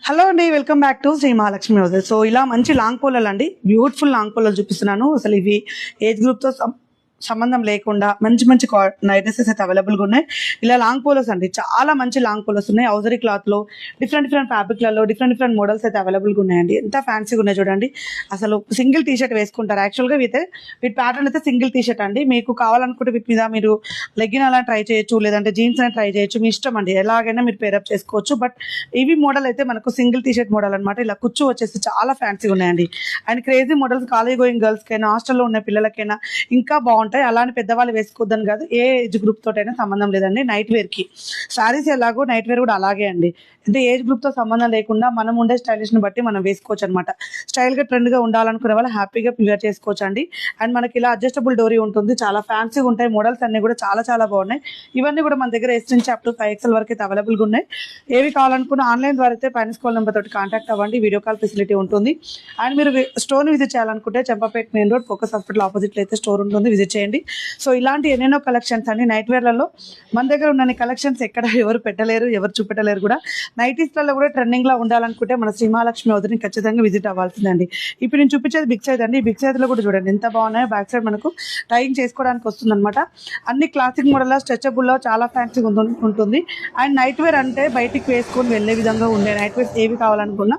Hello అండి, welcome back to Shri Mahalakshmi houses. So ఇలా మంచి లాంగ్ పోలలు అండి, బ్యూటిఫుల్ లాంగ్ పోలలు చూపిస్తున్నాను. అసలు ఇవి ఏజ్ గ్రూప్తో సంబంధం లేకుండా మంచి మంచి నైట్ డ్రెస్సెస్ అయితే అవైలబుల్గా ఉన్నాయి. ఇలా లాంగ్ పోలోస్ అండి, చాలా మంచి లాంగ్ పోలోస్ ఉన్నాయి. హౌజరీ క్లాత్లో డిఫరెంట్ ఫ్యాబ్రిక్లలో డిఫరెంట్ మోడల్స్ అయితే అవైలబుల్గా ఉన్నాయండి. ఎంత ఫ్యాన్సీగా ఉన్నాయి చూడండి. అసలు సింగిల్ టీ షర్ట్ వేసుకుంటారు. యాక్చువల్గా వీటి ప్యాటర్న్ అయితే సింగిల్ టీ షర్ట్ అండి. మీకు కావాలనుకుంటే వీటి మీద మీరు లెగ్గిన్ అలా ట్రై చేయొచ్చు, లేదంటే జీన్స్ అయినా ట్రై చేయొచ్చు. మీ ఇష్టం అండి, ఎలాగైనా మీరు పేరప్ చేసుకోవచ్చు. బట్ ఇవి మోడల్ అయితే మనకు సింగిల్ టీ షర్ట్ మోడల్ అనమాట. ఇలా కుచ్చు వచ్చేసి చాలా ఫ్యాన్సీగా ఉన్నాయండి. And crazy models college going గర్ల్స్కైనా హాస్టల్లో ఉన్న పిల్లలకైనా ఇంకా బాగుంటాయి. అలానే పెద్దవాళ్ళు వేసుకోవద్దని కాదు, ఏ ఏజ్ గ్రూప్ తోటైనా సంబంధం లేదండి. నైట్ వేర్ కి శారీస్ ఎలాగో నైట్ వేర్ కూడా అలాగే అండి. అంటే ఏజ్ గ్రూప్ తో సంబంధం లేకుండా మనం ఉండే స్టైలిష్ ని బట్టి మనం వేసుకోవచ్చు అనమాట. స్టైల్ గా ట్రెండ్ గా ఉండాలనుకునే వాళ్ళు హ్యాపీగా వేర్ చేసుకోవచ్చు అండి. అండ్ మనకి ఇలా అడ్జస్టబుల్ డోరీ ఉంటుంది, చాలా ఫ్యాన్సీగా ఉంటాయి. మోడల్స్ అన్ని కూడా చాలా బాగున్నాయి. ఇవన్నీ కూడా మన దగ్గర ఎస్ నుంచి అప్ టు 5XL వరకు అయితే అవైలబుల్ గా ఉన్నాయి. ఏవి కావాలనుకున్న ఆన్లైన్ ద్వారా అయితే పైన స్కాల్ నెంబర్ తోటి కాంటాక్ట్ అవ్వండి. వీడియో కాల్ ఫెసిలిటీ ఉంటుంది. అండ్ మీరు స్టోర్ విజిట్ చేయాలనుకుంటే Champapet main road focus hospital opposite లో అయితే స్టోర్ ఉంటుంది, విజిట్ చేయండి. సో ఇలాంటి ఎన్నెన్నో కలెక్షన్స్ అండి నైట్ వేర్లలో మన దగ్గర ఉన్న కలెక్షన్స్ ఎక్కడ ఎవరు పెట్టలేరు, ఎవరు చూపెట్టలేరు కూడా. నైటీస్లలో కూడా ట్రెండింగ్ లా ఉండాలనుకుంటే మన శ్రీ మహాలక్ష్మి హౌస్ని ఖచ్చితంగా విజిట్ అవ్వాల్సిందండి. ఇప్పుడు నేను చూపించేది బిగ్ సైజ్ అండి. బిగ్ సైజ్ లో కూడా చూడండి ఎంత బాగున్నాయో. బ్యాక్ సైడ్ మనకు టైయింగ్ చేసుకోవడానికి వస్తుంది అనమాట. అన్ని క్లాసిక్ మోడల్ స్ట్రెచబుల్ లో చాలా ఫ్యాన్సీ ఉంటుంది. అండ్ నైట్ వేర్ అంటే బయటికి వేసుకొని వెళ్లే విధంగా ఉండే నైట్ వేర్స్ ఏవి కావాలనుకున్నా